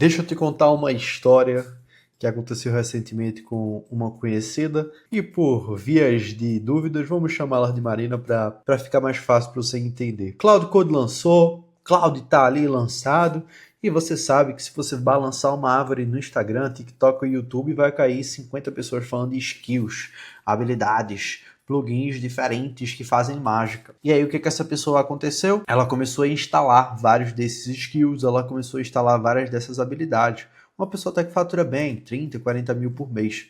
Deixa eu te contar uma história que aconteceu recentemente com uma conhecida e por vias de dúvidas vamos chamá-la de Marina para ficar mais fácil para você entender. Cloud Code lançou, Cloud está ali lançado e você sabe que se você balançar uma árvore no Instagram, TikTok ou YouTube vai cair 50 pessoas falando de skills, habilidades, plugins diferentes que fazem mágica. E aí o que essa pessoa aconteceu? Ela começou a instalar vários desses skills, ela começou a instalar várias dessas habilidades. Uma pessoa até que fatura bem, 30, 40 mil por mês.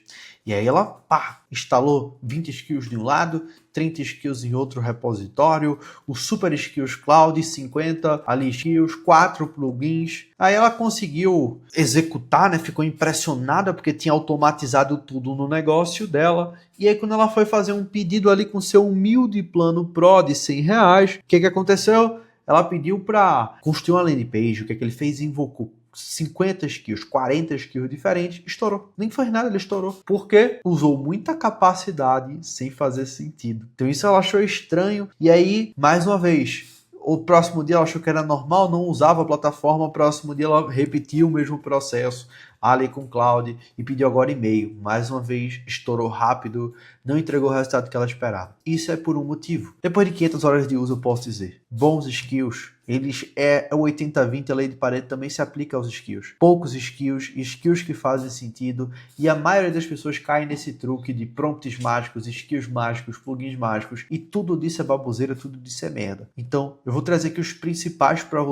E aí ela, instalou 20 skills de um lado, 30 skills em outro repositório, o Super Skills Cloud, 50 ali skills, 4 plugins. Aí ela conseguiu executar, né? Ficou impressionada porque tinha automatizado tudo no negócio dela. E aí quando ela foi fazer um pedido ali com seu humilde plano Pro de R$100, o que aconteceu? Ela pediu para construir uma landing page. O que ele fez? Invocou 50 skills, 40 skills diferentes, estourou. Nem fez nada, ele estourou. Porque usou muita capacidade sem fazer sentido. Então isso ela achou estranho. E aí, mais uma vez, o próximo dia ela achou que era normal, não usava a plataforma. O próximo dia ela repetiu o mesmo processo ali com o Cloud e pediu agora e-mail. Mais uma vez, estourou rápido, não entregou o resultado que ela esperava. Isso é por um motivo. Depois de 500 horas de uso, eu posso dizer, bons skills, eles o 80-20, a lei de Pareto também se aplica aos skills. Poucos skills que fazem sentido, e a maioria das pessoas cai nesse truque de prompts mágicos, skills mágicos, plugins mágicos, e tudo disso é baboseira, tudo disso é merda. Então, eu vou trazer aqui os principais para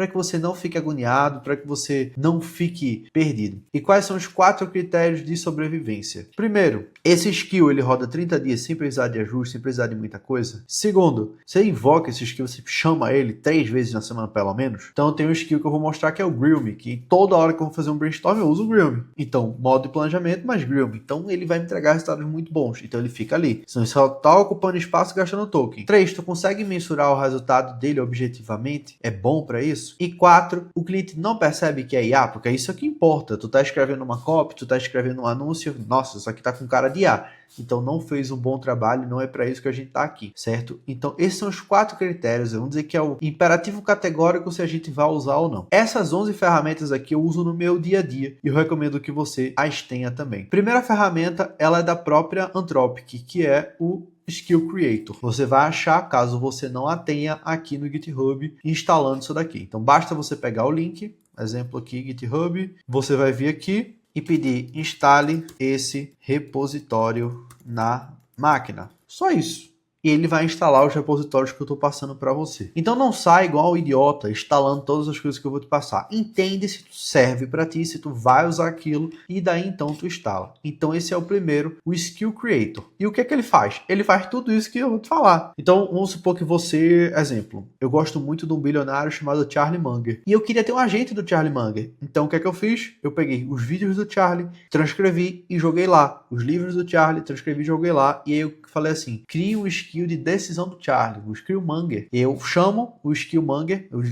que você não fique agoniado, para que você não fique perdido. E quais são os 4 critérios de sobrevivência? Primeiro, esse skill ele roda 30 dias sem precisar de ajuste, sem precisar de muita coisa. Segundo, você invoca esse skill, você chama ele 3 vezes na semana pelo menos. Então tem um skill que eu vou mostrar que é o Grill Me, que toda hora que eu vou fazer um brainstorm eu uso o Grill Me. Então, modo de planejamento, mas Grill Me. Então ele vai me entregar resultados muito bons. Então ele fica ali. Senão ele só tá ocupando espaço e gastando token. 3, tu consegue mensurar o resultado dele objetivamente? É bom para isso? E 4, o cliente não percebe que é IA, porque é isso que importa. Tu tá escrevendo uma copy, tu tá escrevendo um anúncio, nossa, isso aqui tá com cara de IA. Então não fez um bom trabalho, não é para isso que a gente tá aqui, certo? Então esses são os 4 critérios, vamos dizer que é o imperativo categórico se a gente vai usar ou não. Essas 11 ferramentas aqui eu uso no meu dia a dia e eu recomendo que você as tenha também. Primeira ferramenta, ela é da própria Anthropic, que é o Skill Creator. Você vai achar, caso você não a tenha, aqui no GitHub, instalando isso daqui. Então basta você pegar o link, exemplo aqui, GitHub, você vai vir aqui e pedir instale esse repositório na máquina. Só isso. E ele vai instalar os repositórios que eu estou passando para você. Então não sai igual um idiota instalando todas as coisas que eu vou te passar. Entende se serve para ti, se tu vai usar aquilo e daí então tu instala. Então esse é o primeiro, o Skill Creator. E o que é que ele faz? Ele faz tudo isso que eu vou te falar. Então vamos supor que você, exemplo, eu gosto muito de um bilionário chamado Charlie Munger. E eu queria ter um agente do Charlie Munger. Então o que é que eu fiz? Eu peguei os vídeos do Charlie, transcrevi e joguei lá. Os livros do Charlie, transcrevi e joguei lá. E aí eu falei assim, crie um skill de decisão do Charlie, o Skill Munger. Eu chamo o Skill Munger, o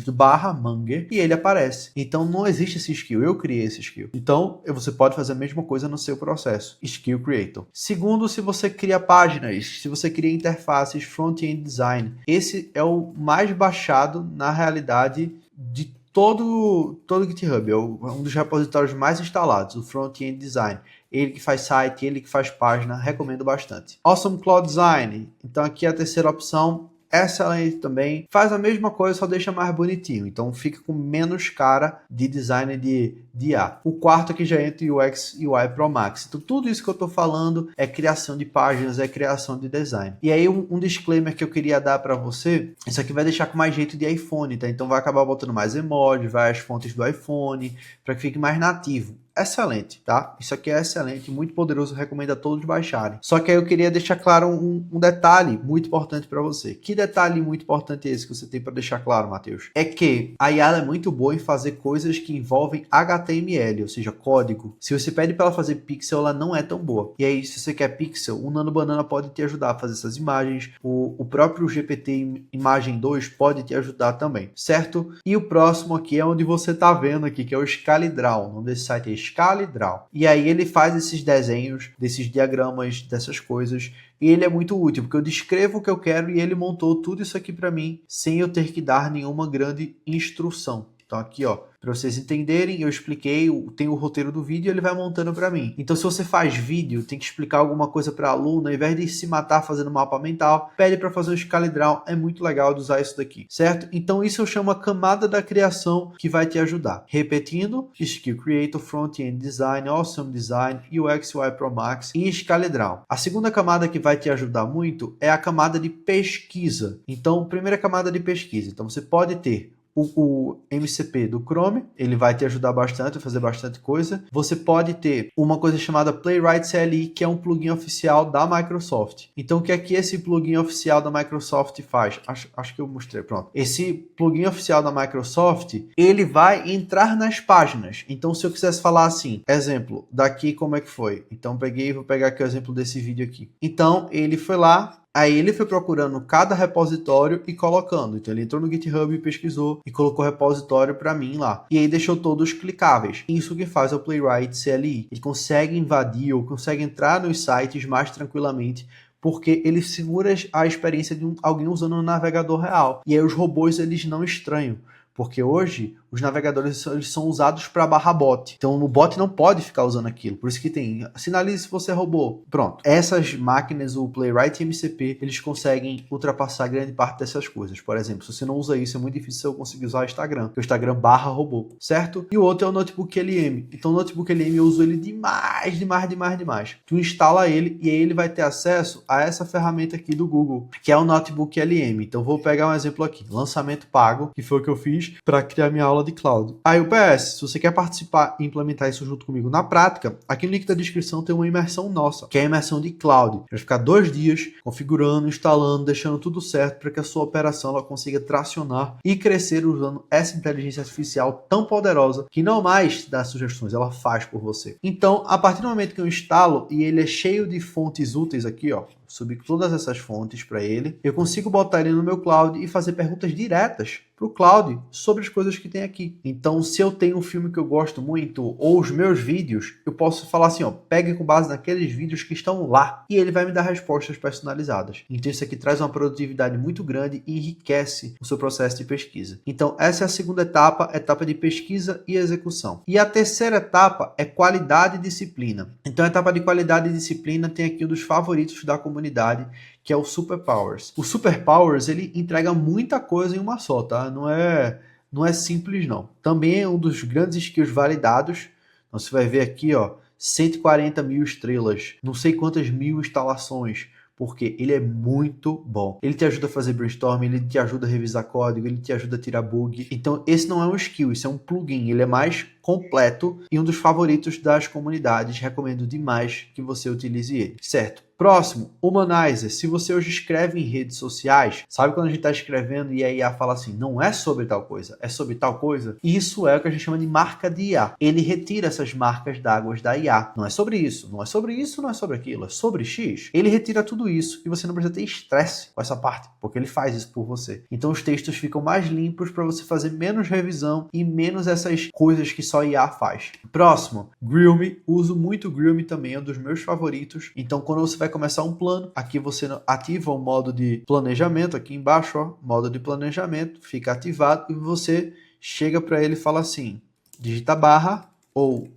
/Munger, e ele aparece. Então não existe esse skill, eu criei esse skill. Então você pode fazer a mesma coisa no seu processo, Skill Creator. Segundo, se você cria páginas, se você cria interfaces, front-end design, esse é o mais baixado na realidade de todo o GitHub, é um dos repositórios mais instalados, o front-end design. Ele que faz site, ele que faz página, recomendo bastante. Awesome Cloud Design, então aqui é a terceira opção, excelente também. Faz a mesma coisa, só deixa mais bonitinho. Então fica com menos cara de design de IA. O quarto aqui já entra o UX UI Pro Max. Então tudo isso que eu estou falando é criação de páginas, é criação de design. E aí um disclaimer que eu queria dar para você, isso aqui vai deixar com mais jeito de iPhone, tá? Então vai acabar botando mais emoji, vai as fontes do iPhone, para que fique mais nativo. Excelente, tá? Isso aqui é excelente, muito poderoso, recomendo a todos baixarem. Só que aí eu queria deixar claro um detalhe muito importante para você. Que detalhe muito importante é esse que você tem para deixar claro, Matheus? É que a IA é muito boa em fazer coisas que envolvem HTML, ou seja, código. Se você pede para ela fazer pixel, ela não é tão boa. E aí, se você quer pixel, o Nano Banana pode te ajudar a fazer essas imagens. O próprio GPT Imagem 2 pode te ajudar também, certo? E o próximo aqui é onde você tá vendo aqui, que é o ScaleDraw. O nome desse site é ScaleDraw. E aí ele faz esses desenhos, desses diagramas, dessas coisas, e ele é muito útil, porque eu descrevo o que eu quero e ele montou tudo isso aqui para mim, sem eu ter que dar nenhuma grande instrução. Então aqui, ó, para vocês entenderem, eu expliquei, tem o roteiro do vídeo e ele vai montando para mim. Então se você faz vídeo, tem que explicar alguma coisa para aluno, ao invés de se matar fazendo mapa mental, pede para fazer um ScaleDraw, é muito legal de usar isso daqui, certo? Então isso eu chamo a camada da criação que vai te ajudar. Repetindo, Skill Creator, Front-End Design, Awesome Design, UX UI Pro Max e ScaleDraw. A segunda camada que vai te ajudar muito é a camada de pesquisa. Então, primeira camada de pesquisa. Então você pode ter o MCP do Chrome, ele vai te ajudar bastante a fazer bastante coisa. Você pode ter uma coisa chamada Playwright CLI, que é um plugin oficial da Microsoft. Então, o que é que esse plugin oficial da Microsoft faz? Acho que eu mostrei, pronto. Esse plugin oficial da Microsoft, ele vai entrar nas páginas. Então, se eu quisesse falar assim, exemplo, daqui como é que foi? Então, vou pegar aqui o exemplo desse vídeo aqui. Então, ele foi lá, aí ele foi procurando cada repositório e colocando. Então ele entrou no GitHub e pesquisou e colocou repositório para mim lá. E aí deixou todos clicáveis. Isso que faz o Playwright CLI. Ele consegue invadir ou consegue entrar nos sites mais tranquilamente, porque ele segura a experiência de alguém usando um navegador real. E aí os robôs eles não estranham. Porque hoje os navegadores eles são usados para barra bot. Então o bot não pode ficar usando aquilo. Por isso que tem, sinalize se você é robô. Pronto. Essas máquinas, o Playwright e MCP, eles conseguem ultrapassar grande parte dessas coisas. Por exemplo, se você não usa isso, é muito difícil eu conseguir usar o Instagram. Porque o Instagram barra robô, certo? E o outro é o Notebook LM. Então o Notebook LM eu uso ele demais. Tu instala ele e aí ele vai ter acesso a essa ferramenta aqui do Google, que é o Notebook LM. Então vou pegar um exemplo aqui. Lançamento pago, que foi o que eu fiz para criar minha aula de cloud. Aí o PS, se você quer participar e implementar isso junto comigo na prática, aqui no link da descrição tem uma imersão nossa, que é a imersão de cloud. Vai ficar 2 dias configurando, instalando, deixando tudo certo para que a sua operação ela consiga tracionar e crescer usando essa inteligência artificial tão poderosa que não mais dá sugestões, ela faz por você. Então, a partir do momento que eu instalo e ele é cheio de fontes úteis aqui, ó, subir todas essas fontes para ele, eu consigo botar ele no meu cloud e fazer perguntas diretas para o cloud sobre as coisas que tem aqui. Então, se eu tenho um filme que eu gosto muito ou os meus vídeos, eu posso falar assim, ó, pegue com base naqueles vídeos que estão lá e ele vai me dar respostas personalizadas. Então, isso aqui traz uma produtividade muito grande e enriquece o seu processo de pesquisa. Então, essa é a segunda etapa, etapa de pesquisa e execução. E a terceira etapa é qualidade e disciplina. Então, a etapa de qualidade e disciplina tem aqui um dos favoritos da comunidade, que é o Superpowers. O Superpowers, ele entrega muita coisa em uma só, tá? Não é simples, não. Também é um dos grandes skills validados. Então, você vai ver aqui, ó, 140 mil estrelas, não sei quantas mil instalações, porque ele é muito bom. Ele te ajuda a fazer brainstorming, ele te ajuda a revisar código, ele te ajuda a tirar bug. Então, esse não é um skill, isso é um plugin. Ele é mais completo e um dos favoritos das comunidades. Recomendo demais que você utilize ele, certo? Próximo, Humanizer. Se você hoje escreve em redes sociais, sabe quando a gente está escrevendo e a IA fala assim, não é sobre tal coisa, é sobre tal coisa? Isso é o que a gente chama de marca de IA. Ele retira essas marcas d'água da IA. Não é sobre isso, não é sobre isso, não é sobre aquilo, é sobre X. Ele retira tudo isso e você não precisa ter estresse com essa parte, porque ele faz isso por você. Então os textos ficam mais limpos para você fazer menos revisão e menos essas coisas que só IA faz. Próximo, Grillme. Uso muito Grillme também, é um dos meus favoritos. Então quando você vai começar um plano, aqui você ativa o modo de planejamento, aqui embaixo, ó, modo de planejamento, fica ativado e você chega para ele e fala assim, digita barra, ou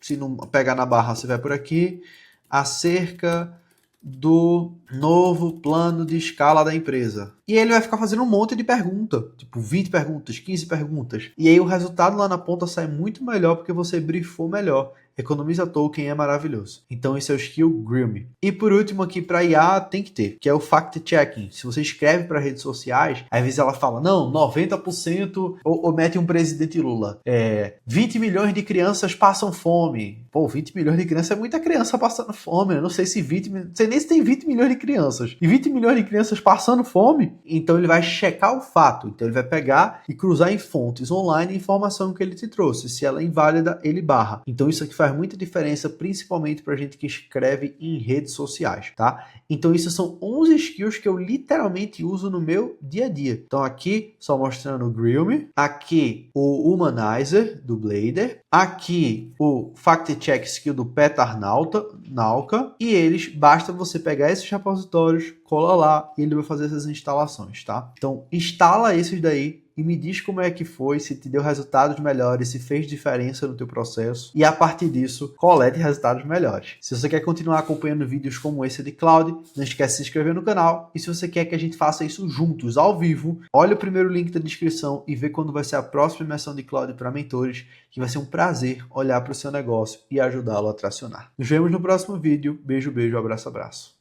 se não pegar na barra, você vai por aqui, acerca do novo plano de escala da empresa. E ele vai ficar fazendo um monte de perguntas, tipo 20 perguntas, 15 perguntas. E aí o resultado lá na ponta sai muito melhor porque você briefou melhor. Economiza token, é maravilhoso. Então esse é o skill Grillme. E por último aqui para IA tem que ter, que é o fact-checking. Se você escreve para redes sociais, às vezes ela fala, não, 90% ou mete um presidente Lula. 20 milhões de crianças passam fome. Pô, 20 milhões de crianças é muita criança passando fome. Eu não sei se não sei nem se tem 20 milhões de crianças. E 20 milhões de crianças passando fome, então ele vai checar o fato. Então ele vai pegar e cruzar em fontes online a informação que ele te trouxe. Se ela é inválida, ele barra. Então isso aqui faz muita diferença, principalmente para gente que escreve em redes sociais, tá? Então isso são 11 skills que eu literalmente uso no meu dia a dia. Então aqui, só mostrando o Grillme, aqui o Humanizer do Blader, aqui o Fact Check Skill do Petar Nauka, e eles, basta você pegar esses repositórios, cola lá e ele vai fazer essas instalações, tá? Então, instala esses daí e me diz como é que foi, se te deu resultados melhores, se fez diferença no teu processo e a partir disso, colete resultados melhores. Se você quer continuar acompanhando vídeos como esse de Cloud, não esquece de se inscrever no canal e se você quer que a gente faça isso juntos, ao vivo, olha o primeiro link da descrição e vê quando vai ser a próxima imersão de Cloud para mentores, que vai ser um prazer olhar para o seu negócio e ajudá-lo a tracionar. Nos vemos no próximo vídeo. Beijo, beijo, abraço, abraço.